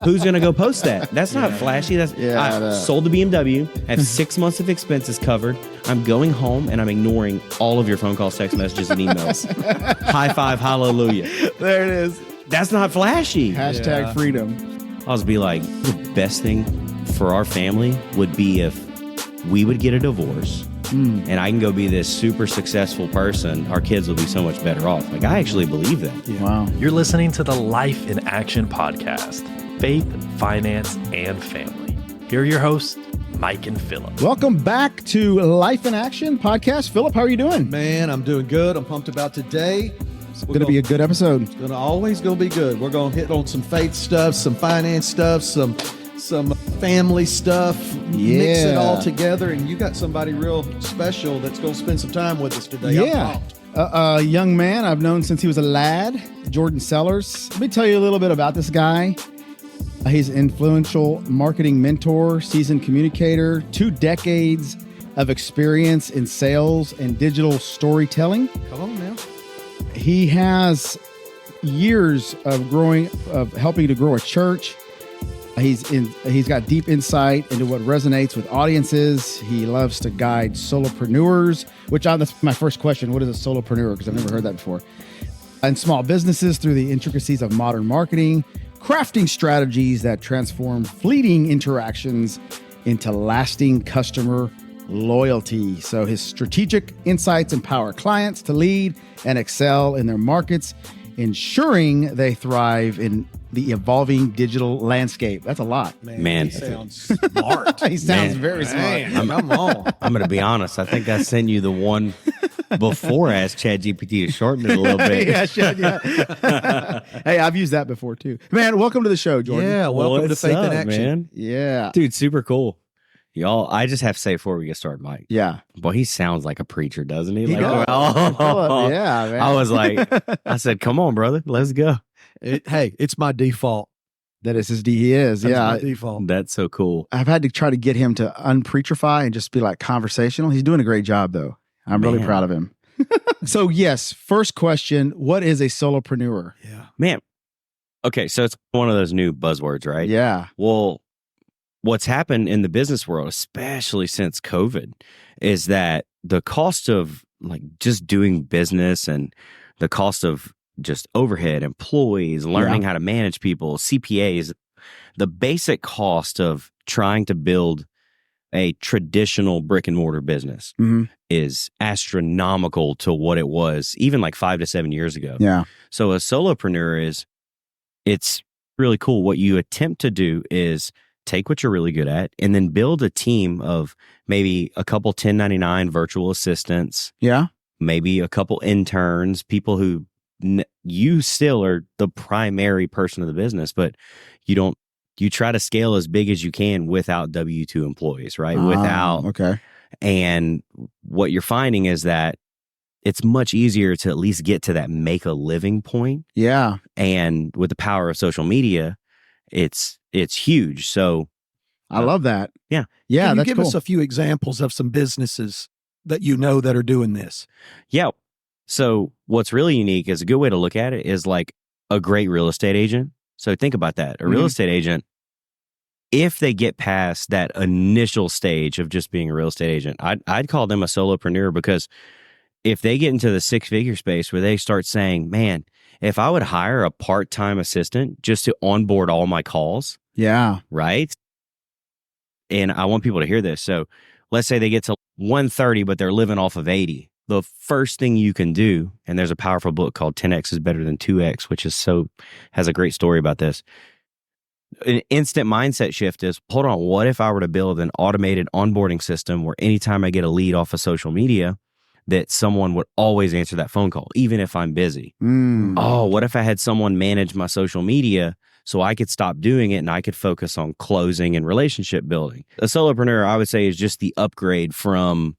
Who's going to go post that? That's not flashy. That's I sold the BMW, have 6 months of expenses covered. I'm going home and I'm ignoring all of your phone calls, text messages, and emails. High five, hallelujah. There it is. That's not flashy. Hashtag freedom. I was be like, the best thing for our family would be if we would get a divorce and I can go be this super successful person. Our kids will be so much better off. Like, I actually believe that. Yeah. Wow. You're listening to the Life in Action podcast, faith, finance, and family. Here are your hosts, Mike and Philip. Welcome back to Life in Action podcast. Philip, how are you doing? Man, I'm doing good. I'm pumped about today. It's going to be a good episode. It's going to always be good. We're going to hit on some faith stuff, some finance stuff, some family stuff, mix it all together, and you got somebody real special that's going to spend some time with us today. Yeah. A young man I've known since he was a lad, Jordan Sellers. Let me tell you a little bit about this guy. He's an influential marketing mentor, seasoned communicator, 2 decades of experience in sales and digital storytelling. Come on now. He has years of helping to grow a church. He's got deep insight into what resonates with audiences. He loves to guide solopreneurs, that's my first question. What is a solopreneur? Because I've never heard that before. And small businesses through the intricacies of modern marketing, crafting strategies that transform fleeting interactions into lasting customer loyalty. So his strategic insights empower clients to lead and excel in their markets, ensuring they thrive in the evolving digital landscape. That's a lot. Man. He sounds smart. He sounds very smart. I'm going to be honest. I think I sent you the one before I asked ChatGPT to shorten it a little bit. Yeah. Hey, I've used that before too. Man, welcome to the show, Jordan. Yeah, welcome to Faith in Action. Man. Yeah. Dude, super cool. Y'all, I just have to say before we get started, Mike. Yeah. Boy, he sounds like a preacher, doesn't he? He does. Yeah, man. I was like, I said, come on, brother, let's go. Hey, it's my default. That is he is. That's yeah. my default. That's so cool. I've had to try to get him to unpreacherify and just be like conversational. He's doing a great job, though. I'm really proud of him. So, yes, first question, what is a solopreneur? Yeah. Man. Okay, so it's one of those new buzzwords, right? Yeah. Well, what's happened in the business world, especially since COVID, is that the cost of like just doing business and the cost of just overhead, employees, learning how to manage people, CPAs, the basic cost of trying to build a traditional brick and mortar business is astronomical to what it was even like 5 to 7 years ago. Yeah. So a solopreneur it's really cool. What you attempt to do is take what you're really good at and then build a team of maybe a couple 1099 virtual assistants. Yeah. Maybe a couple interns, people who you still are the primary person of the business, but you try to scale as big as you can without W-2 employees, right? And what you're finding is that it's much easier to at least get to that make a living point. Yeah. And with the power of social media, it's huge. So I love that. Yeah. Yeah. Can you that's give cool. us a few examples of some businesses that you know that are doing this? Yeah. So what's really unique is a good way to look at it is like a great real estate agent. So think about that. A real estate agent, if they get past that initial stage of just being a real estate agent, I'd call them a solopreneur, because if they get into the 6-figure space where they start saying, man, if I would hire a part-time assistant just to onboard all my calls. Yeah. Right. And I want people to hear this. So let's say they get to 130, but they're living off of 80. The first thing you can do, and there's a powerful book called 10X is better than 2X, which has a great story about this. An instant mindset shift is, hold on, what if I were to build an automated onboarding system where anytime I get a lead off of social media, that someone would always answer that phone call, even if I'm busy. Oh, what if I had someone manage my social media so I could stop doing it and I could focus on closing and relationship building? A solopreneur, I would say, is just the upgrade from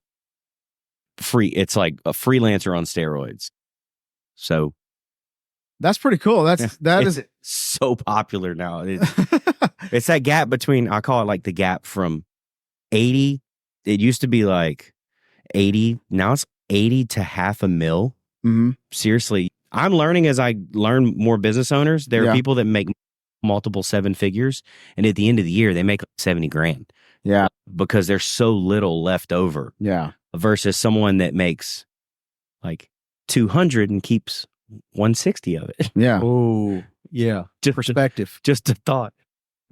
it's like a freelancer on steroids. So that's pretty cool. That is so popular now. It's that gap between, I call it like the gap from 80. It used to be like 80. Now it's 80 to $500,000. Seriously. I'm learning as I learn more business owners. There are people that make multiple seven figures. And at the end of the year, they make like 70 grand Yeah. because there's so little left over Yeah. versus someone that makes like 200 and keeps 160 of it. Yeah. Oh, yeah. Perspective. Just a thought.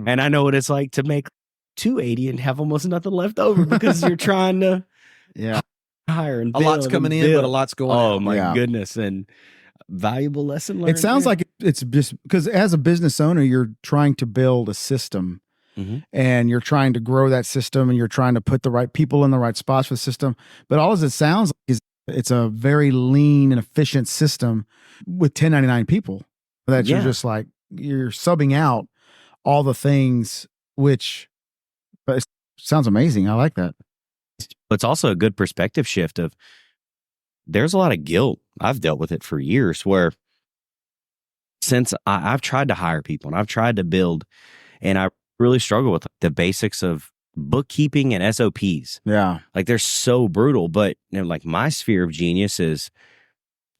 And I know what it's like to make 280 and have almost nothing left over because you're trying to Yeah. hire and A lot's build coming and in, build. but a lot's going out. Oh my Yeah. goodness. And valuable lesson learned. It sounds there. like it's just because as a business owner, you're trying to build a system Mhm. and you're trying to grow that system and you're trying to put the right people in the right spots for the system. But all as it sounds like is it's a very lean and efficient system with 1099 people that you're Yeah. just like, you're subbing out all the things, which but it sounds amazing. I like that. But it's also a good perspective shift of there's a lot of guilt. I've dealt with it for years where since I've tried to hire people and I've tried to build, and I really struggle with the basics of bookkeeping and SOPs. Yeah. Like they're so brutal, but like my sphere of genius is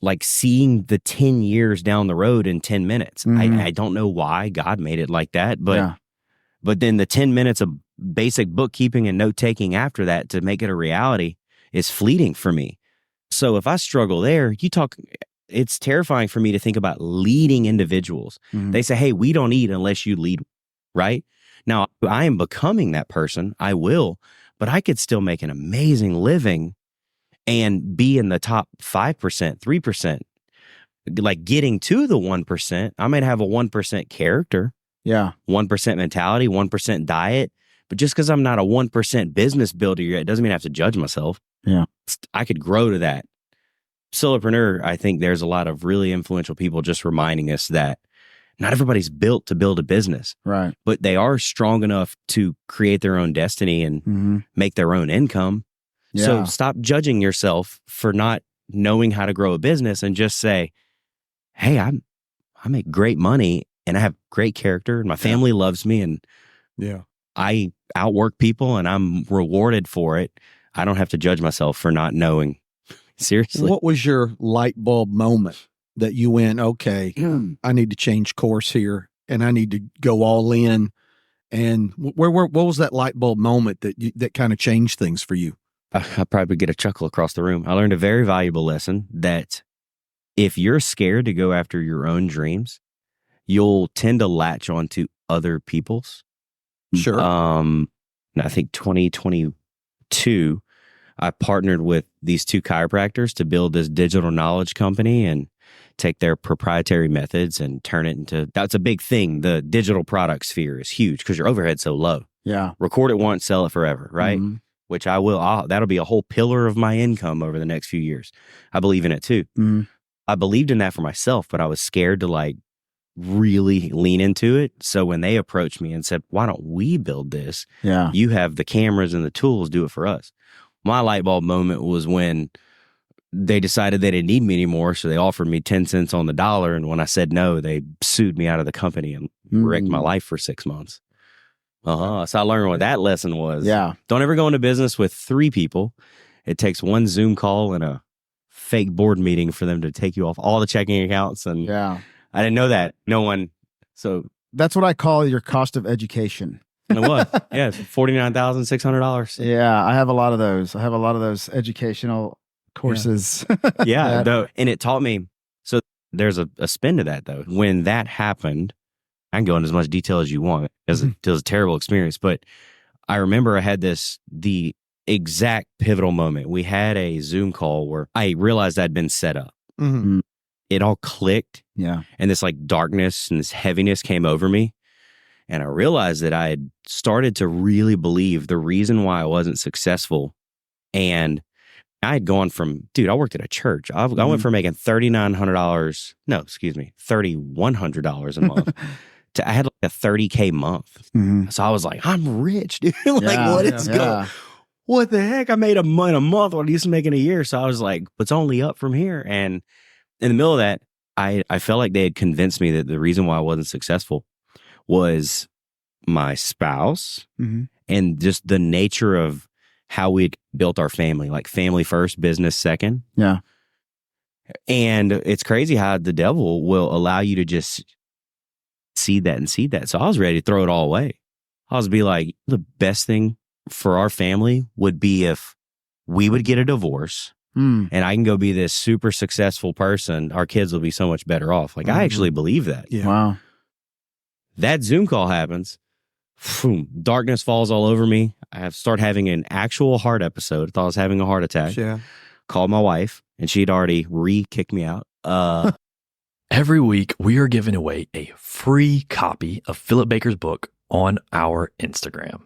like seeing the 10 years down the road in 10 minutes. Mhm. I don't know why God made it like that, but Yeah. but then the 10 minutes of basic bookkeeping and note taking after that to make it a reality is fleeting for me. So if I struggle there, it's terrifying for me to think about leading individuals. Mhm. They say, hey, we don't eat unless you lead, right? Now, I am becoming that person. I will, but I could still make an amazing living and be in the top 5%, 3%. Like getting to the 1%, I might have a 1% character, Yeah. 1% mentality, 1% diet. But just because I'm not a 1% business builder yet, doesn't mean I have to judge myself. Yeah. I could grow to that. Solopreneur, I think there's a lot of really influential people just reminding us that not everybody's built to build a business, Right. but they are strong enough to create their own destiny and Mm-hmm. make their own income. Yeah. So stop judging yourself for not knowing how to grow a business and just say, hey, I make great money and I have great character and my family loves me and Yeah. I outwork people and I'm rewarded for it. I don't have to judge myself for not knowing. Seriously. What was your light bulb moment that you went, okay, I need to change course here and I need to go all in? And what was that light bulb moment that kind of changed things for you? I probably get a chuckle across the room. I learned a very valuable lesson that if you're scared to go after your own dreams, you'll tend to latch onto other people's. Sure. I think 2022, I partnered with these two chiropractors to build this digital knowledge company and take their proprietary methods and turn it into, that's a big thing. The digital product sphere is huge because your overhead's so low. Yeah. Record it once, sell it forever, right? Mhm. Which I will. That'll be a whole pillar of my income over the next few years. I believe in it too. Mhm. I believed in that for myself, but I was scared to like really lean into it. So when they approached me and said, why don't we build this? Yeah. You have the cameras and the tools, do it for us. My light bulb moment was when they decided they didn't need me anymore. So they offered me 10 cents on the dollar. And when I said no, they sued me out of the company and wrecked my life for 6 months. So I learned what that lesson was. Yeah. Don't ever go into business with 3 people. It takes one Zoom call and a fake board meeting for them to take you off all the checking accounts. And Yeah. I didn't know that. No one. So That's what I call your cost of education. it was. Yeah. $49,600. Yeah. I have a lot of those. I have a lot of those educational courses. Yeah. That- And it taught me. So there's a spin to that though. When that happened, I can go into as much detail as you want. It was a terrible experience. But I remember I had the exact pivotal moment. We had a Zoom call where I realized I'd been set up. Mhm. It all clicked. Yeah. And this like darkness and this heaviness came over me. And I realized that I had started to really believe the reason why I wasn't successful. And I had gone from, dude, I worked at a church. I went from making $3,100 a month to I had like a 30K month. Mhm. So I was like, I'm rich, dude. Like, Yeah. what is going? What the heck? I made a month what I used to make in a year. So I was like, it's only up from here. And in the middle of that, I felt like they had convinced me that the reason why I wasn't successful was my spouse Mhm. and just the nature of how we built our family, like family first, business second. Yeah. And it's crazy how the devil will allow you to just seed that and seed that. So I was ready to throw it all away. I was be like, the best thing for our family would be if we would get a divorce and I can go be this super successful person. Our kids will be so much better off. Like, I actually believe that. Yeah. Wow. That Zoom call happens. Boom, darkness falls all over me. I start having an actual heart episode. I thought I was having a heart attack. Yeah. Called my wife, and she'd already kicked me out. Every week, we are giving away a free copy of Philip Baker's book on our Instagram.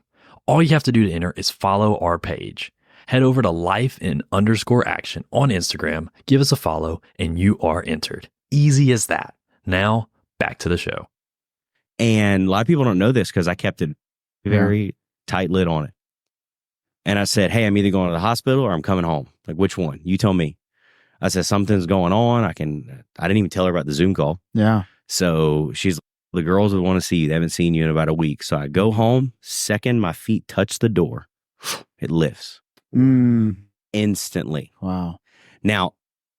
All you have to do to enter is follow our page. Head over to life_in_action on Instagram, give us a follow, and you are entered. Easy as that. Now, back to the show. And a lot of people don't know this because I kept it very tight lid on it. And I said, hey, I'm either going to the hospital or I'm coming home. Like, which one? You tell me. I said, something's going on. I didn't even tell her about the Zoom call. Yeah. So she's, the girls would want to see you. They haven't seen you in about a week. So I go home. Second my feet touch the door, it lifts instantly. Wow. Now,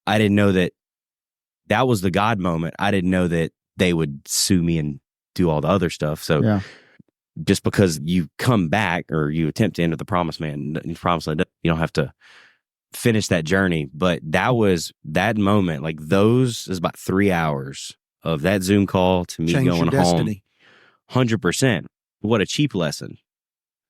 I didn't know that was the God moment. I didn't know that they would sue me and do all the other stuff. So just because you come back or you attempt to enter the promised land, you don't have to finish that journey. But that was that moment. Like, those is about 3 hours of that Zoom call to me Change going your home. destiny. 100%. What a cheap lesson.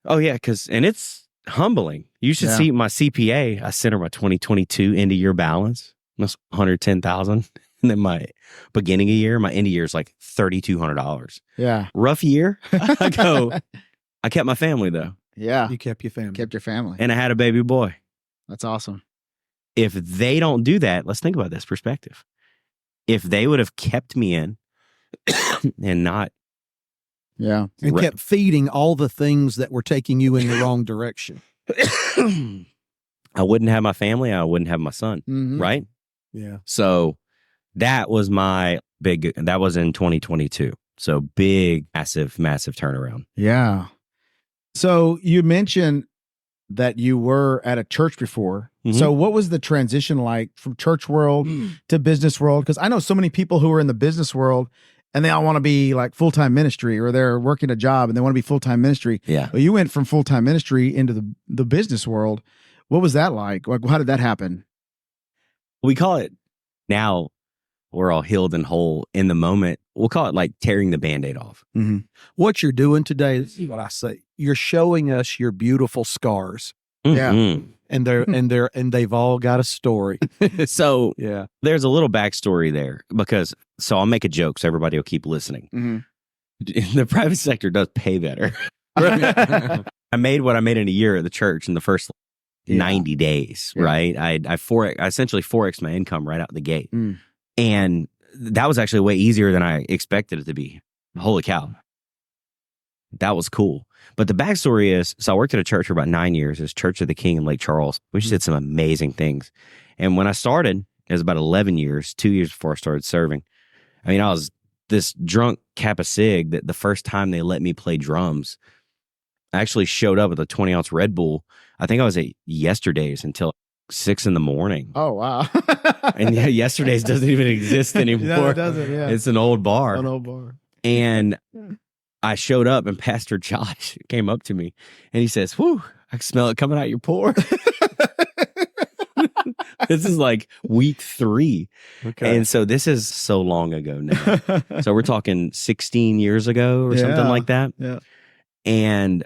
Oh yeah, and it's humbling. You should see my CPA. I sent her my 2022 end of year balance. That's $110,000. And then my beginning of year, my end of year is like $3,200. Yeah. Rough year. I kept my family though. Yeah. You kept your family. Kept your family. And I had a baby boy. That's awesome. If they don't do that, let's think about this perspective. If they would have kept me in and not. Yeah. And kept feeding all the things that were taking you in the wrong direction. I wouldn't have my family. I wouldn't have my son. Right? Yeah. So that was that was in 2022. So big, massive turnaround. Yeah. So you mentioned that you were at a church before. So what was the transition like from church world to business world? Because I know so many people who are in the business world and they all want to be like full-time ministry, or they're working a job and they want to be full-time ministry. Yeah. But you went from full-time ministry into the business world. What was that like? Like, how did that happen? We call it, now we're all healed and whole in the moment. We'll call it like tearing the Band-Aid off. What you're doing today, this is what I say. You're showing us your beautiful scars. Yeah. And they've all got a story. So Yeah. there's a little backstory there so I'll make a joke so everybody will keep listening. The private sector does pay better. I made what I made in a year at the church in the first 90 days, right? I essentially 4X'd my income right out the gate. And that was actually way easier than I expected it to be. Holy cow. That was cool. But the backstory is, so I worked at a church for about 9 years. It's Church of the King in Lake Charles. We just did some amazing things. And when I started, it was about 11 years, 2 years before I started serving. I mean, I was this drunk Kappa Sig that the first time they let me play drums, I actually showed up with a 20-ounce Red Bull. I think I was at Yesterday's until 6 a.m. Oh, wow. And Yesterday's doesn't even exist anymore. No, it doesn't, yeah. It's an old bar. An old bar. And I showed up and Pastor Josh came up to me and he says, whew, I can smell it coming out your pore. This is like week 3. Okay. And so this is so long ago now. So we're talking 16 years ago or something like that. Yeah. And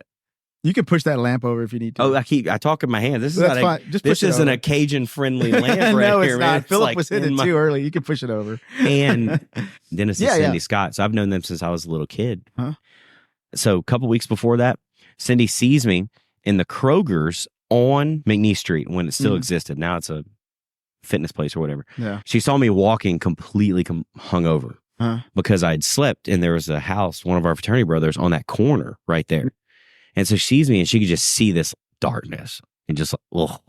you can push that lamp over if you need to. oh, I talk in my hand. This is That's not fine. Just this push it isn't over. a Cajun friendly lamp right No, here, it's man. not. It's Philip like was hitting in it too early. You can push it over. And Dennis and Yeah, Cindy yeah. Scott. So I've known them since I was a little kid. Huh? So a couple weeks before that, Cindy sees me in the Kroger's on McNeese Street when it still existed. Now it's a fitness place or whatever. Yeah. She saw me walking completely hungover because I'd slept and there was a house, one of our fraternity brothers on that corner right there. And so she sees me and she could just see this darkness and just,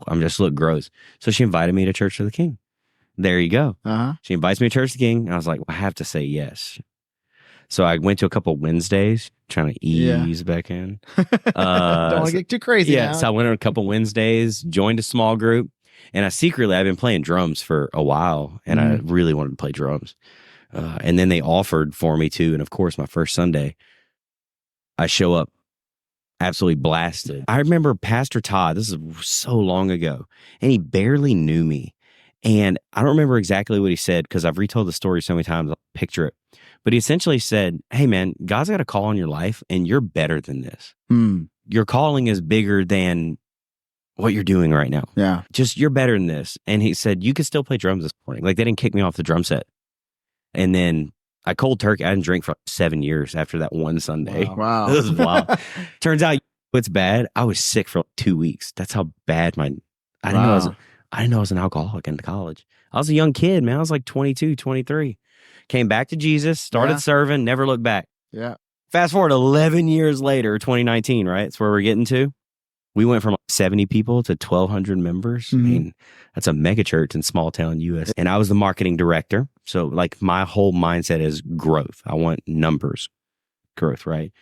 I'm just look gross. So she invited me to Church of the King. There you go. She invites me to Church of the King. And I was like, well, I have to say yes. So I went to a couple Wednesdays trying to ease back in. Don't want to get too crazy. Yeah. now. So I went on a couple Wednesdays, joined a small group. And I've been playing drums for a while and I really wanted to play drums. And then they offered for me too. And of course, my first Sunday, I show up absolutely blasted. I remember Pastor Todd, this is so long ago, and he barely knew me. And I don't remember exactly what he said because I've retold the story so many times, I'll picture it. But he essentially said, hey man, God's got a call on your life and you're better than this. Your calling is bigger than what you're doing right now. Yeah. Just, you're better than this. And he said, you can still play drums this morning. Like, they didn't kick me off the drum set. And then I cold turkey. I didn't drink for 7 years after that one Sunday. Wow. This is wild. Turns out it's bad. I was sick for 2 weeks. That's how bad I didn't know I was an alcoholic in college. I was a young kid, man. I was like 22, 23. Came back to Jesus, started serving, never looked back. Yeah. Fast forward 11 years later, 2019, right? That's where we're getting to. We went from 70 people to 1,200 members. Mm-hmm. I mean, that's a mega church in small town US. And I was the marketing director. So like my whole mindset is growth. I want numbers, growth, right?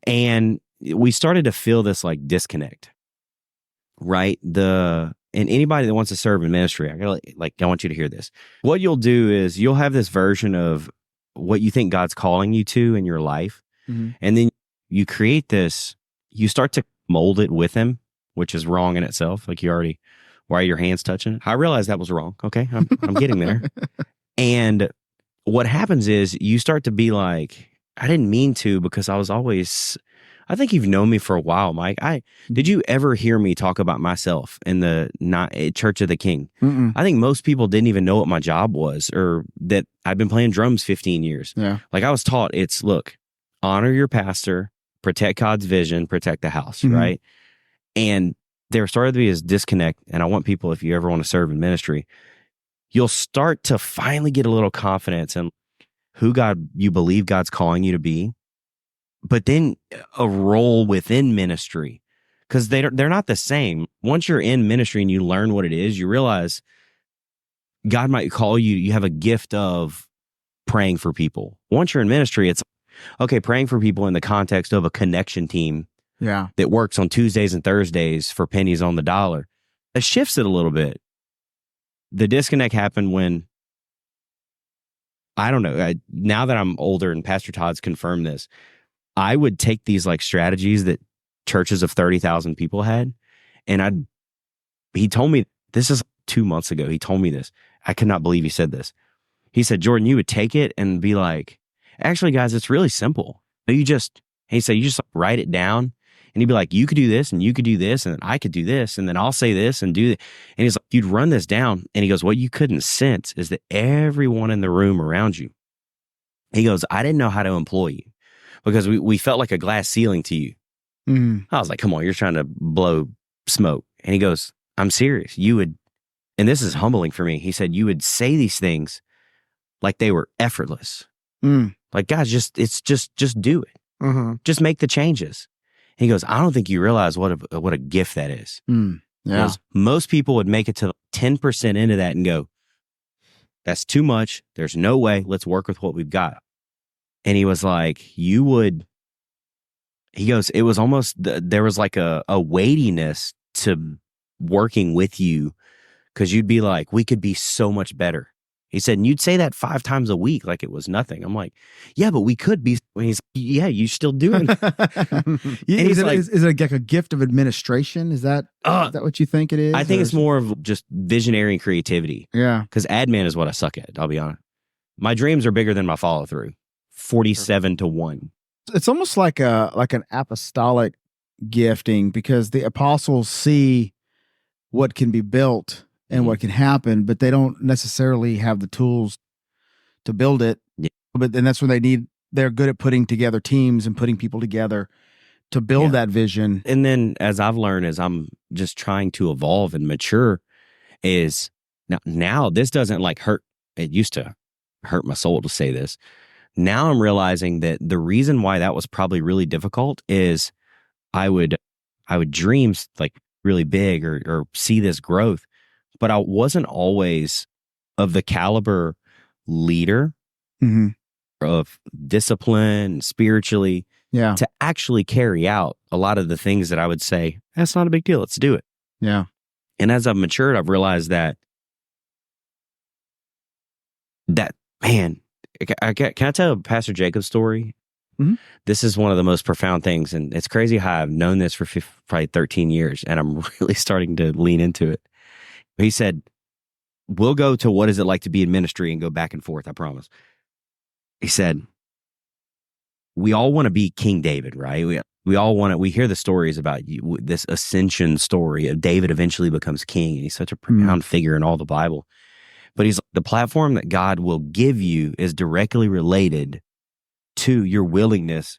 And we started to feel this like disconnect, right? And anybody that wants to serve in ministry, I want you to hear this. What you'll do is you'll have this version of what you think God's calling you to in your life. Mm-hmm. And then you create this, you start to mold it with him, which is wrong in itself. Like, why are your hands touching it? I realized that was wrong. Okay. I'm getting there. And what happens is you start to be like, I didn't mean to, because I think you've known me for a while, Mike. Did you ever hear me talk about myself in the Church of the King? Mm-mm. I think most people didn't even know what my job was, or that I've been playing drums 15 years. Yeah. Like, I was taught look, honor your pastor, protect God's vision, protect the house, mm-hmm. right? And there started to be this disconnect. And I want people, if you ever want to serve in ministry, you'll start to finally get a little confidence in who you believe God's calling you to be, but then a role within ministry, because they're not the same. Once you're in ministry and you learn what it is, you realize God might call you. You have a gift of praying for people. Once you're in ministry, it's okay, praying for people in the context of a connection team that works on Tuesdays and Thursdays for pennies on the dollar. It shifts it a little bit. The disconnect happened when, I don't know, now that I'm older and Pastor Todd's confirmed this, I would take these like strategies that churches of 30,000 people had, and he told me, this is 2 months ago, he told me this. I could not believe he said this. He said, Jordan, you would take it and be like, actually, guys, it's really simple. He said, you just write it down, and he'd be like, you could do this, and you could do this, and I could do this, and then I'll say this and do that. And he's like, you'd run this down. And he goes, what you couldn't sense is that everyone in the room around you, he goes, I didn't know how to employ you because we felt like a glass ceiling to you. Mm. I was like, come on, you're trying to blow smoke. And he goes, I'm serious. You would, and this is humbling for me. He said, you would say these things like they were effortless. Mm. Like, guys, just do it. Mm-hmm. Just make the changes. He goes, I don't think you realize what a gift that is. Mm. Yeah. Because most people would make it to 10% into that and go, that's too much. There's no way. Let's work with what we've got. And he was like, he goes, it was almost, there was like a weightiness to working with you, because you'd be like, we could be so much better. He said, and you'd say that 5 times a week like it was nothing. I'm like, yeah, but we could be. And he's, yeah, you still doing it. Is it like a gift of administration? Is that what you think it is? I think it's more of just visionary and creativity. Yeah. Because admin is what I suck at, I'll be honest. My dreams are bigger than my follow through. 47-1. It's almost like an apostolic gifting, because the apostles see what can be built and what can happen, but they don't necessarily have the tools to build it. Yeah. But then that's when they're good at putting together teams and putting people together to build that vision. And then, as I've learned, as I'm just trying to evolve and mature, is now this doesn't like hurt. It used to hurt my soul to say this. Now I'm realizing that the reason why that was probably really difficult is I would dream like really big or see this growth, but I wasn't always of the caliber leader of discipline spiritually to actually carry out a lot of the things that I would say, that's not a big deal. Let's do it. Yeah. And as I've matured, I've realized that man, Can I tell Pastor Jacob's story? Mhm. This is one of the most profound things. And it's crazy how I've known this for probably 13 years. And I'm really starting to lean into it. He said, we'll go to what is it like to be in ministry and go back and forth, I promise. He said, we all want to be King David, right? We all want to, we hear the stories about this ascension story of David eventually becomes king. And he's such a profound figure in all the Bible. But the platform that God will give you is directly related to your willingness,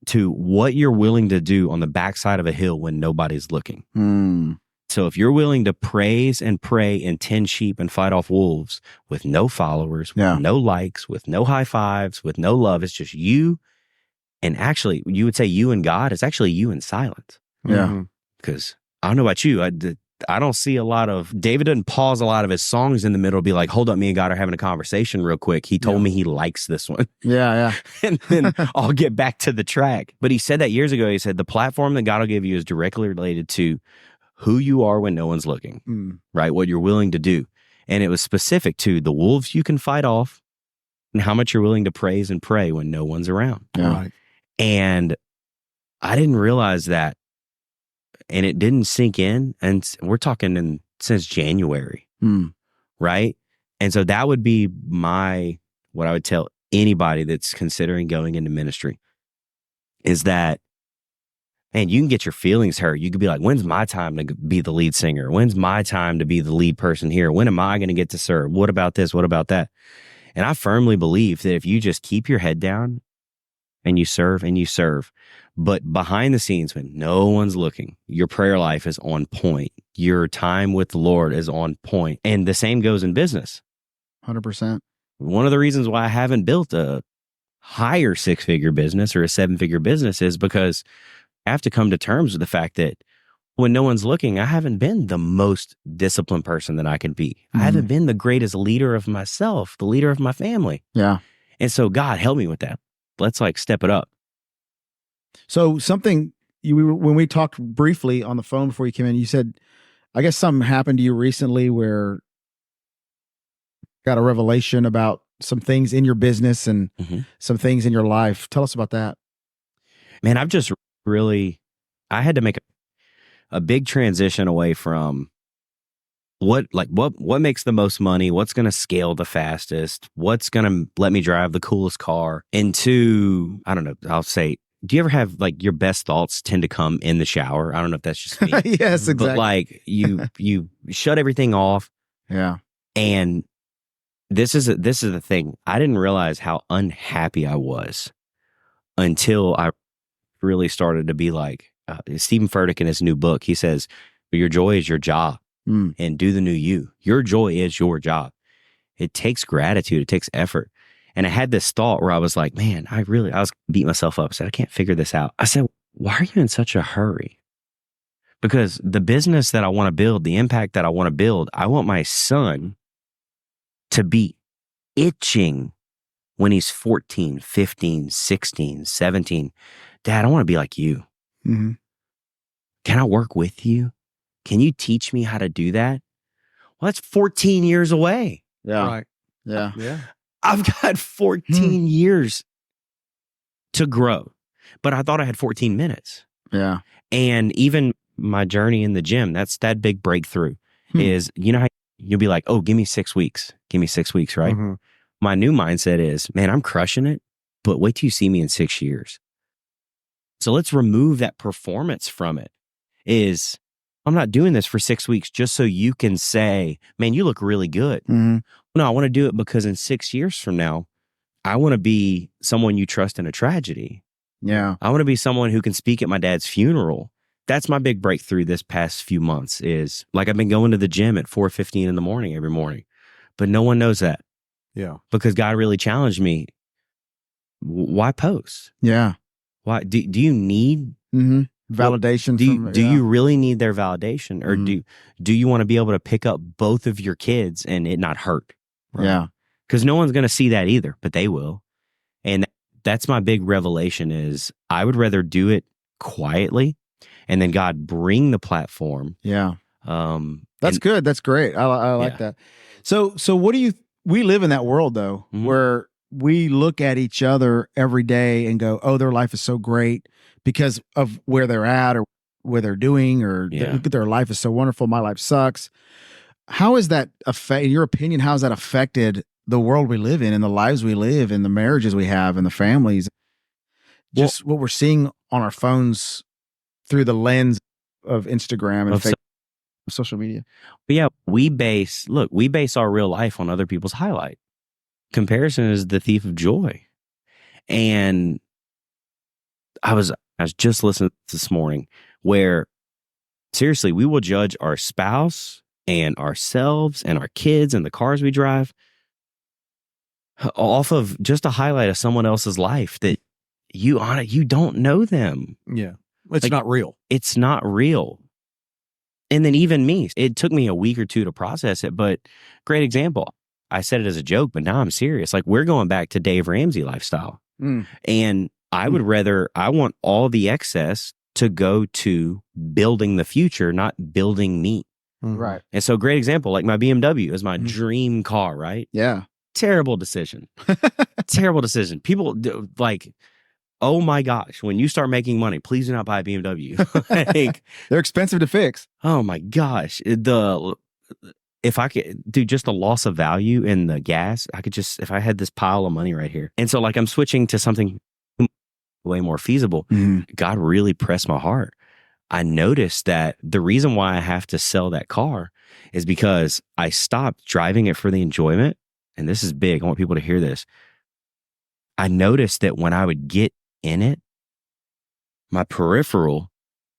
to what you're willing to do on the backside of a hill when nobody's looking. So if you're willing to praise and pray and tend sheep and fight off wolves with no followers, with no likes, with no high fives, with no love, it's just you. And actually, you would say you and God. It's actually you in silence. Yeah. Because I don't know about you. I don't see a lot of, David doesn't pause a lot of his songs in the middle, be like, hold up, me and God are having a conversation real quick. He told me he likes this one. Yeah. And then I'll get back to the track. But he said that years ago. He said, the platform that God will give you is directly related to who you are when no one's looking, right? What you're willing to do. And it was specific to the wolves you can fight off and how much you're willing to praise and pray when no one's around. Yeah. Right. And I didn't realize that. And it didn't sink in. And we're talking since January, right? And so that would be what I would tell anybody that's considering going into ministry is that, man, you can get your feelings hurt. You could be like, when's my time to be the lead singer? When's my time to be the lead person here? When am I going to get to serve? What about this? What about that? And I firmly believe that if you just keep your head down and you serve, but behind the scenes when no one's looking, your prayer life is on point. Your time with the Lord is on point. And the same goes in business. 100%. One of the reasons why I haven't built a higher 6-figure business or a 7-figure business is because I have to come to terms with the fact that when no one's looking, I haven't been the most disciplined person that I can be. I haven't been the greatest leader of myself, the leader of my family. Yeah. And so God, help me with that. Let's step it up. So something when we talked briefly on the phone before you came in, you said, I guess something happened to you recently where got a revelation about some things in your business and some things in your life. Tell us about that. Man, I've just I had to make a big transition away from what makes the most money, what's going to scale the fastest, what's going to let me drive the coolest car, into, I don't know, I'll say, do you ever have your best thoughts tend to come in the shower? I don't know if that's just me. Yes, exactly. But you shut everything off. Yeah. And this is the thing. I didn't realize how unhappy I was until I really started to be like, Stephen Furtick in his new book, he says, your joy is your job and do the new you. Your joy is your job. It takes gratitude. It takes effort. And I had this thought where I was like, man, I was beating myself up. I said, I can't figure this out. I said, why are you in such a hurry? Because the business that I want to build, the impact that I want to build, I want my son to be itching when he's 14, 15, 16, 17. Dad, I want to be like you. Mm-hmm. Can I work with you? Can you teach me how to do that? Well, that's 14 years away. Yeah. Right. Yeah. Yeah. I've got 14 years to grow, but I thought I had 14 minutes. Yeah. And even my journey in the gym, that's that big breakthrough is, how you'll be like, oh, give me 6 weeks. Give me 6 weeks, right? Mm-hmm. My new mindset is, man, I'm crushing it, but wait till you see me in 6 years. So let's remove that performance from it. I'm not doing this for 6 weeks just so you can say, man, you look really good. Mm-hmm. No, I want to do it because in 6 years from now, I want to be someone you trust in a tragedy. Yeah. I want to be someone who can speak at my dad's funeral. That's my big breakthrough this past few months is I've been going to the gym at 4:15 in the morning every morning, but no one knows that. Yeah. Because God really challenged me. Why post? Yeah. Why do you need validation? Do you really need their validation, or do you want to be able to pick up both of your kids and it not hurt? Right? Yeah, because no one's going to see that either, but they will. And that's my big revelation is I would rather do it quietly, and then God bring the platform. Yeah, that's good. That's great. I like that. So what do you? we live in that world though, where we look at each other every day and go, oh, their life is so great because of where they're at or what they're doing, or their life is so wonderful. My life sucks. How is that in your opinion, how has that affected the world we live in and the lives we live and the marriages we have and the families? Just what we're seeing on our phones through the lens of Instagram and social media. But yeah, we base our real life on other people's highlight. Comparison is the thief of joy. And I was just listening this morning where seriously, we will judge our spouse and ourselves and our kids and the cars we drive off of just a highlight of someone else's life that you don't know them. Yeah. It's not real. It's not real. And then even me, it took me a week or two to process it, but great example. I said it as a joke, but now I'm serious. Like we're going back to Dave Ramsey lifestyle. And I want all the excess to go to building the future, not building me. Right. And so great example, like my BMW is my dream car, right? Yeah. Terrible decision. Terrible decision. People like, oh my gosh, when you start making money, please do not buy a BMW. Like, they're expensive to fix. Oh my gosh. If I could do just the loss of value in the gas, if I had this pile of money right here. And so like I'm switching to something way more feasible. God really pressed my heart. I noticed that the reason why I have to sell that car is because I stopped driving it for the enjoyment. And this is big. I want people to hear this. I noticed that when I would get in it, my peripheral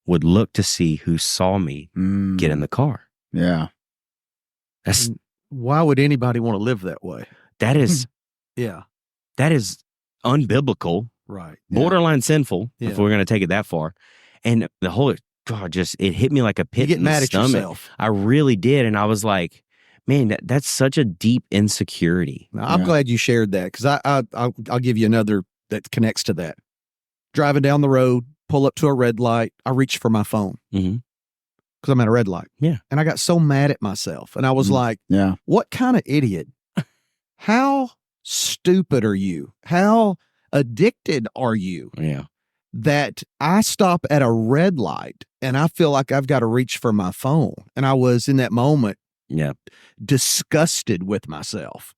would look to see who saw me get in the car. Yeah. Why would anybody want to live that way? That is, that is unbiblical, right? Borderline sinful, if we're going to take it that far. And the whole, it hit me like a pit in the stomach. Yourself. I really did. And I was like, man, that's such a deep insecurity. Now, I'm glad you shared that because I'll give you another that connects to that. Driving down the road, pull up to a red light. I reach for my phone because I'm at a red light. Yeah. And I got so mad at myself. And I was like, what kind of idiot? How stupid are you? How addicted are you? Yeah. That I stop at a red light and I feel like I've got to reach for my phone. And I was in that moment disgusted with myself.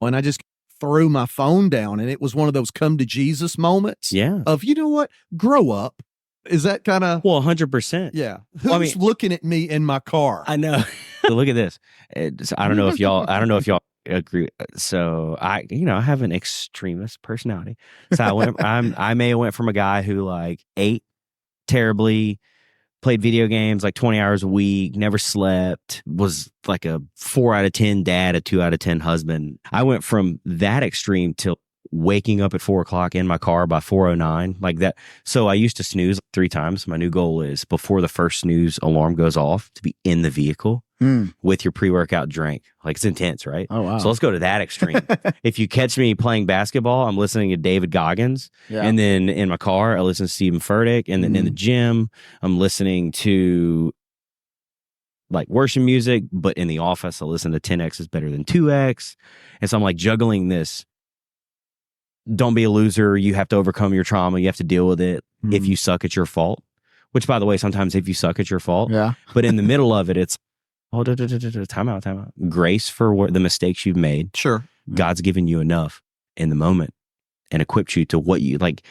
And I just threw my phone down, and it was one of those come to Jesus moments of, you know what, grow up. Is that kind of 100%? Yeah. Who's looking at me in my car? I know. Look at this. I don't know if y'all agree. So I have an extremist personality. So I may have went from a guy who like ate terribly, played video games like 20 hours a week, never slept, was like a 4 out of 10 dad, a 2 out of 10 husband. I went from that extreme to waking up at 4 o'clock in my car by 4:09, like that. So I used to snooze 3 times. My new goal is before the first snooze alarm goes off to be in the vehicle with your pre-workout drink. Like it's intense, right? Oh, wow. So let's go to that extreme. If you catch me playing basketball, I'm listening to David Goggins. Yeah. And then in my car, I listen to Stephen Furtick. And then in the gym, I'm listening to like worship music. But in the office, I listen to 10X is better than 2X. And so I'm like juggling this. Don't be a loser. You have to overcome your trauma. You have to deal with it. If you suck, it's your fault. Which, by the way, sometimes if you suck, it's your fault. Yeah. But in the middle of it, it's time out. Grace for the mistakes you've made. Sure. God's given you enough in the moment and equipped you to what you like.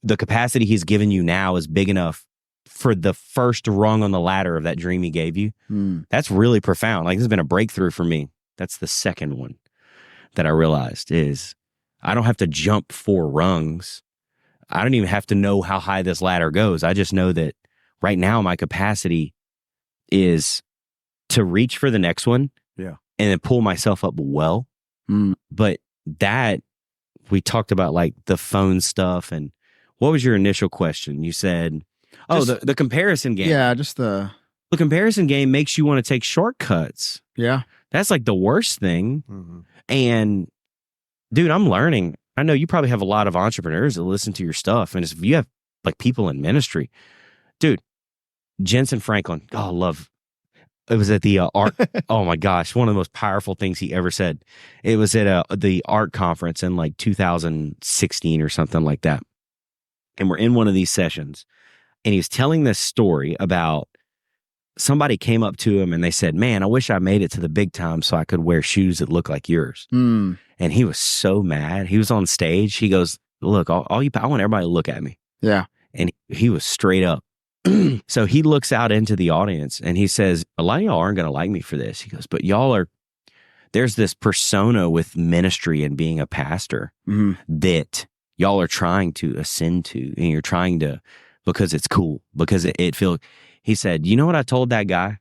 The capacity He's given you now is big enough for the first rung on the ladder of that dream He gave you. That's really profound. Like this has been a breakthrough for me. That's the second one that I realized is I don't have to jump 4 rungs. I don't even have to know how high this ladder goes. I just know that right now my capacity is to reach for the next one and then pull myself up well. But that, we talked about like the phone stuff. And what was your initial question? You said, the comparison game. Yeah, just the comparison game makes you want to take shortcuts. Yeah. That's like the worst thing. And dude, I'm learning. I know you probably have a lot of entrepreneurs that listen to your stuff. And if you have like people in ministry, dude, Jensen Franklin, It was at the art. Oh my gosh, one of the most powerful things he ever said. It was at the art conference in like 2016 or something like that. And we're in one of these sessions, and he was telling this story about somebody came up to him and they said, "Man, I wish I made it to the big time so I could wear shoes that look like yours." And he was so mad. He was on stage. He goes, "Look, I want everybody to look at me." Yeah. And he was straight up. So he looks out into the audience and he says, "A lot of y'all aren't going to like me for this." He goes, "But there's this persona with ministry and being a pastor that y'all are trying to ascend to, and you're trying to, because it's cool, because it feels." He said, "You know what I told that guy?"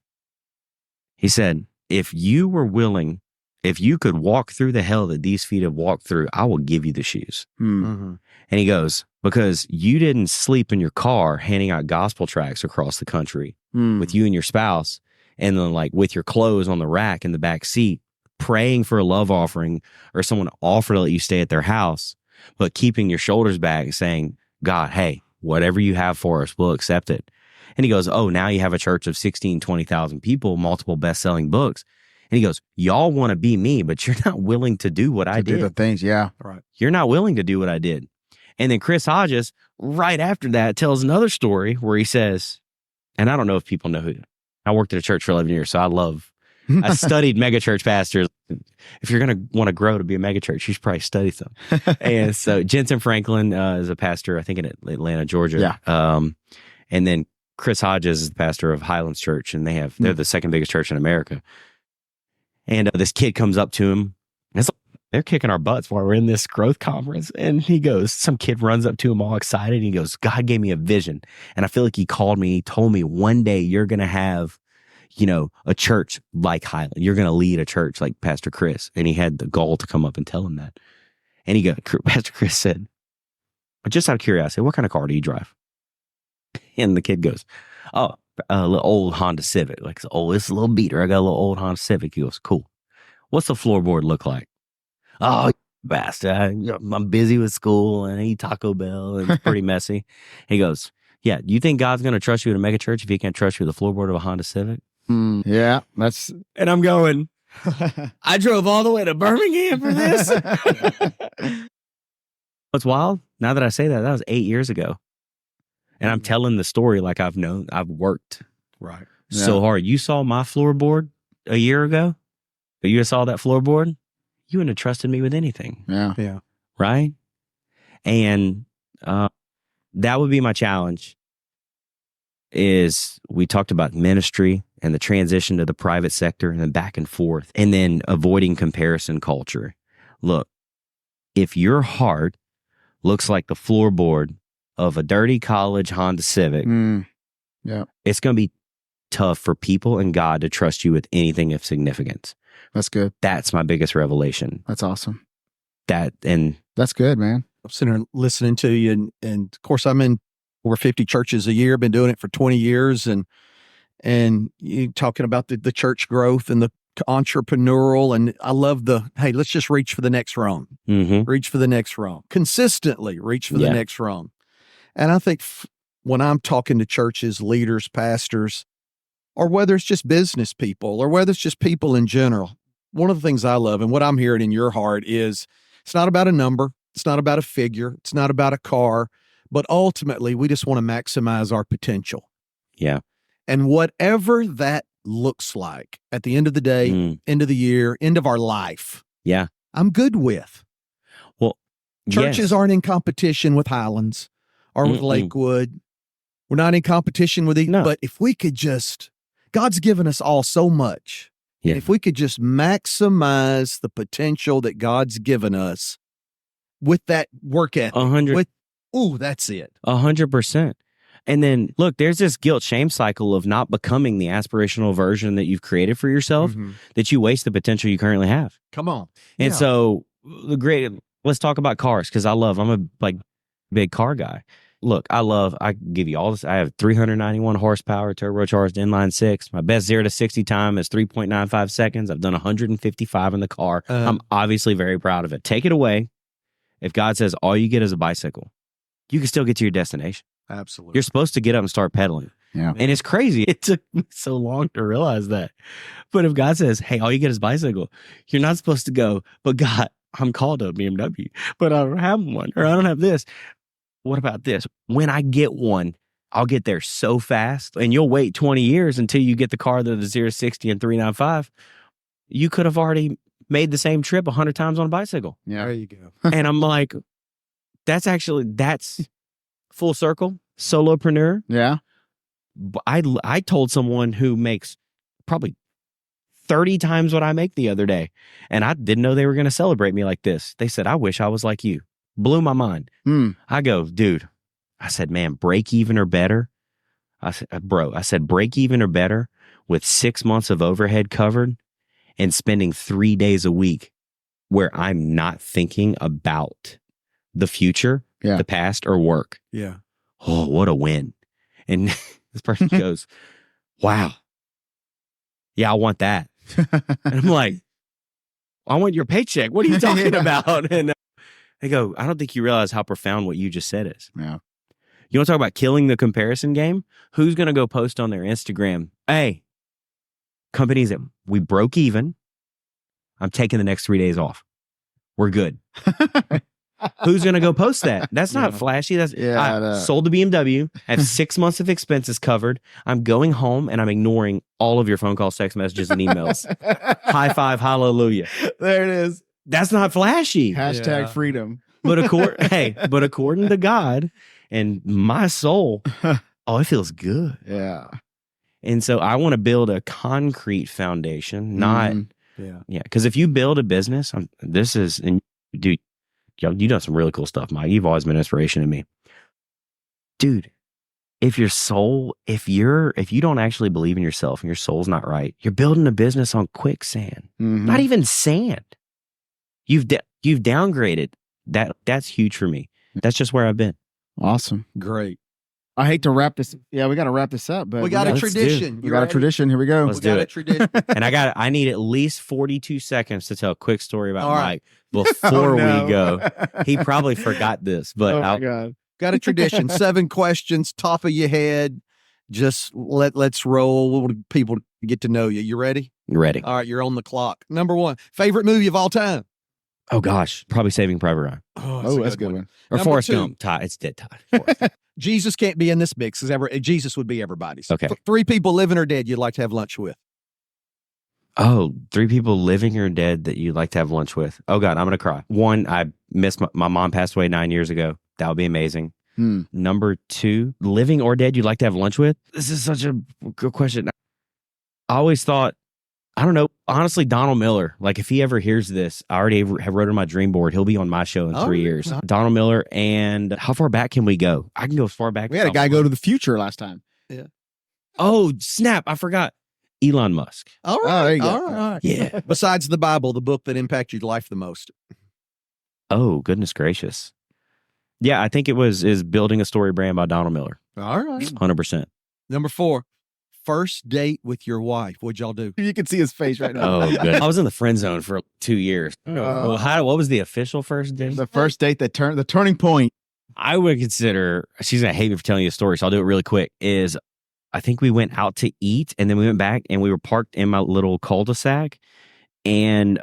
He said, "If you were willing, if you could walk through the hell that these feet have walked through, I will give you the shoes." And he goes, "Because you didn't sleep in your car handing out gospel tracts across the country with you and your spouse, and then like with your clothes on the rack in the back seat, praying for a love offering or someone to offer to let you stay at their house, but keeping your shoulders back saying, 'God, hey, whatever you have for us, we'll accept it.'" And he goes, "Oh, now you have a church of 16, 20,000 people, multiple best-selling books." And he goes, "Y'all want to be me, but you're not willing to do what I did." Do the things, yeah. Right. You're not willing to do what I did. And then Chris Hodges, right after that, tells another story where he says, and I don't know if people know who, I worked at a church for 11 years, so I studied megachurch pastors. If you're going to want to grow to be a megachurch, you should probably study some. And so Jensen Franklin is a pastor, I think in Atlanta, Georgia. Yeah. And then Chris Hodges is the pastor of Highlands Church, and they're the second biggest church in America. And this kid comes up to him. It's like, they're kicking our butts while we're in this growth conference. And he goes, some kid runs up to him all excited. And he goes, "God gave me a vision. And I feel like he called me. He told me one day you're going to have, a church like Highland. You're going to lead a church like Pastor Chris." And he had the gall to come up and tell him that. And Pastor Chris said, "Just out of curiosity, what kind of car do you drive?" And the kid goes, "Oh, a little old Honda Civic." Like, "Oh, it's a little beater. I got a little old Honda Civic." He goes, "Cool. What's the floorboard look like?" "Oh, bastard. I'm busy with school and I eat Taco Bell and it's pretty messy." He goes, "Yeah, do you think God's going to trust you in a mega church if he can't trust you with the floorboard of a Honda Civic?" Yeah, that's. And I'm going, I drove all the way to Birmingham for this. What's wild? Now that I say that was 8 years ago. And I'm telling the story like I've worked so hard. You saw my floorboard a year ago, but you saw that floorboard, you wouldn't have trusted me with anything. Yeah. Yeah. Right? And that would be my challenge, is we talked about ministry and the transition to the private sector and then back and forth, and then avoiding comparison culture. Look, if your heart looks like the floorboard of a dirty college Honda Civic, it's going to be tough for people and God to trust you with anything of significance. That's good. That's my biggest revelation. That's awesome. That's good, man. I'm sitting here listening to you, and of course I'm in over 50 churches a year, been doing it for 20 years, and you talking about the church growth and the entrepreneurial, and I love hey, let's just reach for the next rung. Reach for the next rung. Consistently reach for the next rung. And I think when I'm talking to churches, leaders, pastors, or whether it's just business people, or whether it's just people in general, one of the things I love and what I'm hearing in your heart is it's not about a number. It's not about a figure. It's not about a car. But ultimately, we just want to maximize our potential. Yeah. And whatever that looks like at the end of the day, end of the year, end of our life. Yeah. I'm good with. Well, churches aren't in competition with Highlands or with Lakewood. We're not in competition with each, but if we could just, God's given us all so much. Yeah. If we could just maximize the potential that God's given us with that work ethic, that's it. 100%. And then look, there's this guilt shame cycle of not becoming the aspirational version that you've created for yourself, that you waste the potential you currently have. Come on. And so let's talk about cars, because I'm a big car guy. Look, I give you all this. I have 391 horsepower, turbocharged inline six. My best 0 to 60 time is 3.95 seconds. I've done 155 in the car. I'm obviously very proud of it. Take it away. If God says all you get is a bicycle, you can still get to your destination. Absolutely. You're supposed to get up and start pedaling. Yeah. And it's crazy. It took me so long to realize that. But if God says, hey, all you get is bicycle, you're not supposed to go, but God, I'm called a BMW, but I don't have one, or I don't have this. What about this? When I get one, I'll get there so fast, and you'll wait 20 years until you get the car that is 0-60 in 3.95. You could have already made the same trip 100 times on a bicycle. Yeah. There you go. And I'm like, that's full circle, solopreneur. Yeah. I told someone who makes probably 30 times what I make the other day, and I didn't know they were going to celebrate me like this. They said, I wish I was like you. Blew my mind. I go, dude, I said, man, break even or better. I said, break even or better with 6 months of overhead covered and spending 3 days a week where I'm not thinking about the future, the past, or work. Yeah. Oh, what a win. And this person goes, wow. Yeah, I want that. And I'm like, I want your paycheck. What are you talking about? And they go, I don't think you realize how profound what you just said is. Yeah. You want to talk about killing the comparison game? Who's going to go post on their Instagram, hey, companies that we broke even, I'm taking the next 3 days off. We're good. Who's going to go post that? That's not flashy. That's I sold the BMW. I have 6 months of expenses covered. I'm going home and I'm ignoring all of your phone calls, text messages, and emails. High five, hallelujah. There it is. That's not flashy. Hashtag freedom. But according to God and my soul, it feels good. Yeah. And so I want to build a concrete foundation, not because if you build a business, dude, you've done some really cool stuff, Mike. You've always been an inspiration to me. Dude, if you don't actually believe in yourself and your soul's not right, you're building a business on quicksand. Not even sand. You've downgraded. That's huge for me. That's just where I've been. Awesome. Great. I hate to wrap this. Yeah, we got to wrap this up, but we got a tradition. We got a tradition. Here we go. Let's do it. A tradition. And I need at least 42 seconds to tell a quick story about Mike before we go. He probably forgot this, but my God. Got a tradition. 7 questions, top of your head. Just let's roll. People get to know you. You ready? Ready. All right, you're on the clock. Number 1, favorite movie of all time. Oh gosh, probably Saving Private Ryan. Oh, that's a good one. Or Number Forrest 2. Gump. It's dead Todd. Jesus can't be in this mix because Jesus would be everybody's. Okay. 3 people living or dead you'd like to have lunch with. Oh, 3 people living or dead that you'd like to have lunch with. Oh God, I'm gonna cry. 1, I missed my mom passed away 9 years ago. That would be amazing. Number 2, living or dead you'd like to have lunch with. This is such a good question. I always thought, I don't know, honestly, Donald Miller. Like if he ever hears this, I already have wrote on my dream board. He'll be on my show in 3 years. Donald Miller. And how far back can we go? I can go as far back. We had a guy go to the future last time. Yeah. Oh snap! I forgot. Elon Musk. All right. there you go. All right. Yeah. Besides the Bible, the book that impacted your life the most. Oh goodness gracious. Yeah, I think is Building a Story Brand by Donald Miller. All right. 100%. Number 4, first date with your wife. What'd y'all do? You can see his face right now. Oh, good. I was in the friend zone for 2 years. What was the official first date? The first date the turning point. I would consider, she's going to hate me for telling you a story, so I'll do it really quick, is I think we went out to eat and then we went back and we were parked in my little cul-de-sac and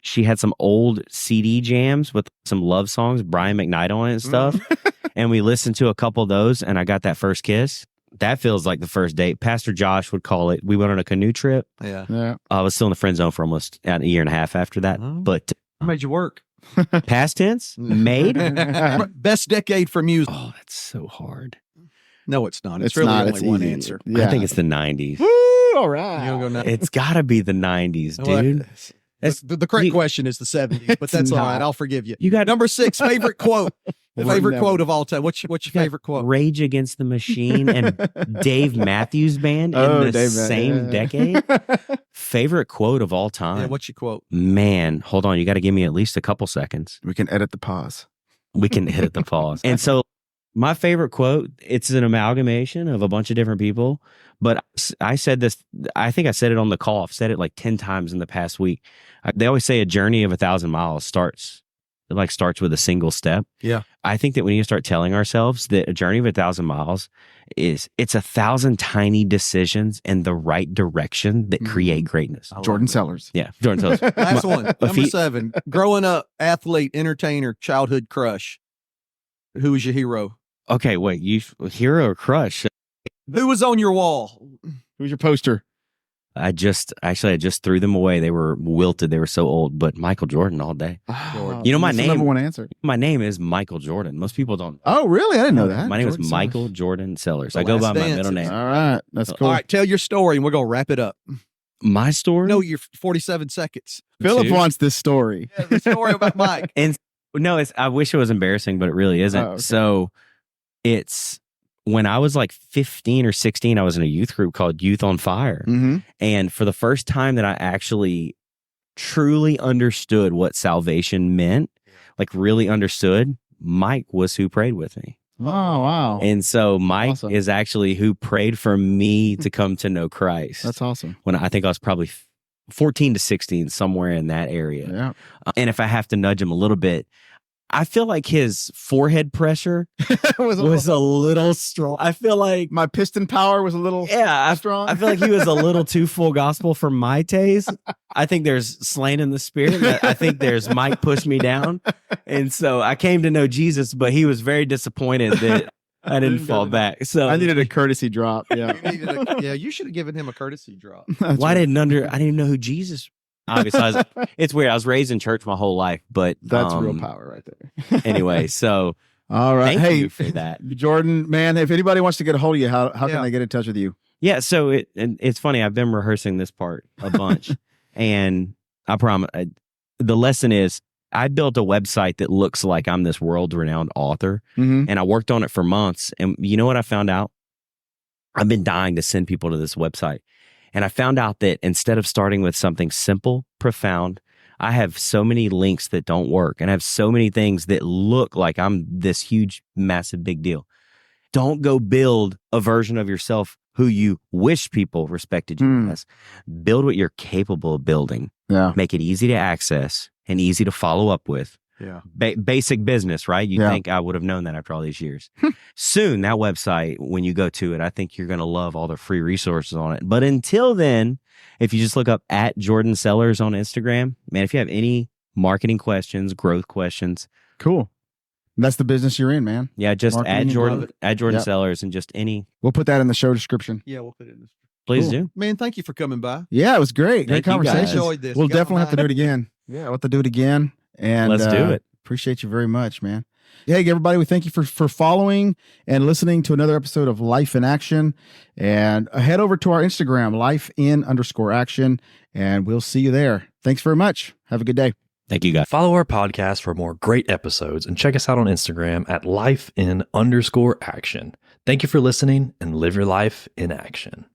she had some old CD jams with some love songs, Brian McKnight on it and stuff. And we listened to a couple of those and I got that first kiss. That feels like the first date. Pastor Josh would call it. We went on a canoe trip. Yeah. I was still in the friend zone for almost a year and a half after that. But What made you work? past tense, made. Best decade for music. Oh, that's so hard. No, it's not. It's It's really not. only It's one easy. answer. Yeah. I think it's the 90s. Woo, all right. You don't go now. It's got to be the 90s, dude. That's, The correct question is the 70s, but that's all right. I'll forgive you. you got Number 6, favorite quote. Favorite Never. quote of all time. What's your favorite quote? Rage Against the Machine and Dave Matthews Band Oh, in the Dave same decade. Favorite quote of all time. Yeah, what's your quote? Man, hold on. You got to give me at least a couple seconds. We can edit the pause. We can hit the pause. And so my favorite quote, it's an amalgamation of a bunch of different people. But I said this, I think I said it on the call. I've said it like 10 times in the past week. They always say a journey of 1,000 miles starts like starts with a single step. Yeah. I think that we need to start telling ourselves that a journey of 1,000 miles it's 1,000 tiny decisions in the right direction that create greatness. Jordan Sellers. Yeah. Jordan Sellers. Last one, number feet- 7. Growing up, athlete, entertainer, childhood crush. Who was your hero? Okay, wait, you hero or crush? Who was on your wall? Who's your poster? I just threw them away. They were wilted. They were so old, but Michael Jordan all day. You know, my That's the name- number one answer. My name is Michael Jordan. Most people don't. Oh, really? I didn't know that. My name is Jordan Michael Sellers. Jordan Sellers. The I go by Last my Dance middle is- name. All right. That's cool. All right, tell your story and we're going to wrap it up. My story? No, you're 47 seconds. Philip Two. wants this story. Yeah, the story about Mike. And no, I wish it was embarrassing, but it really isn't. Oh, okay. So it's when I was like 15 or 16, I was in a youth group called Youth on Fire. Mm-hmm. And for the first time that I actually truly understood what salvation meant, like really understood, Mike was who prayed with me. Oh, wow. And so Mike Awesome. is actually who prayed for me to come to know Christ. That's awesome. When I think I was probably 14 to 16, somewhere in that area. Yeah. And if I have to nudge him a little bit, I feel like his forehead pressure was a little strong. I feel like, my piston power was a little strong. I feel like he was a little too full gospel for my taste. I think there's slain in the spirit. I think there's Mike pushed me down. And so I came to know Jesus, but he was very disappointed that I didn't fall back. So I needed a courtesy drop. Yeah. You should have given him a courtesy drop. That's I right. didn't even know who Jesus. Obviously, it's weird. I was raised in church my whole life, but That's real power right there. Anyway, so All right. thank Hey, you for that. Jordan, man, if anybody wants to get a hold of you, how Yeah. can they get in touch with you? Yeah, so it's funny. I've been rehearsing this part a bunch, and I promise. The lesson is, I built a website that looks like I'm this world-renowned author, Mm-hmm. and I worked on it for months. And you know what I found out? I've been dying to send people to this website, and I found out that instead of starting with something simple, profound, I have so many links that don't work, and I have so many things that look like I'm this huge, massive, big deal. Don't go build a version of yourself who you wish people respected you as. Build what you're capable of building. Yeah. Make it easy to access and easy to follow up with. Yeah. Basic business, right? You Yeah. think I would have known that after all these years. Soon, that website, when you go to it, I think you're going to love all the free resources on it. But until then, if you just look up at Jordan Sellers on Instagram, man, if you have any marketing questions, growth questions, Cool. That's the business you're in, man. yeah, just Marketing at and Jordan, growth. at Jordan Yep. Sellers, and just any, We'll put that in the show description. Yeah, we'll put it in this. please Cool. do. Man, thank you for coming by. Yeah, it was great. Great Thank you, guys. conversation. Enjoyed this. We'll You got my definitely have to do mind. it again. Yeah, we'll have to do it again. And Let's do it. Appreciate you very much, man. Hey, everybody, we thank you for following and listening to another episode of Life in Action. And head over to our Instagram, lifein_action, and we'll see you there. Thanks very much. Have a good day. Thank you, guys. Follow our podcast for more great episodes and check us out on Instagram at lifein_action. Thank you for listening and live your life in action.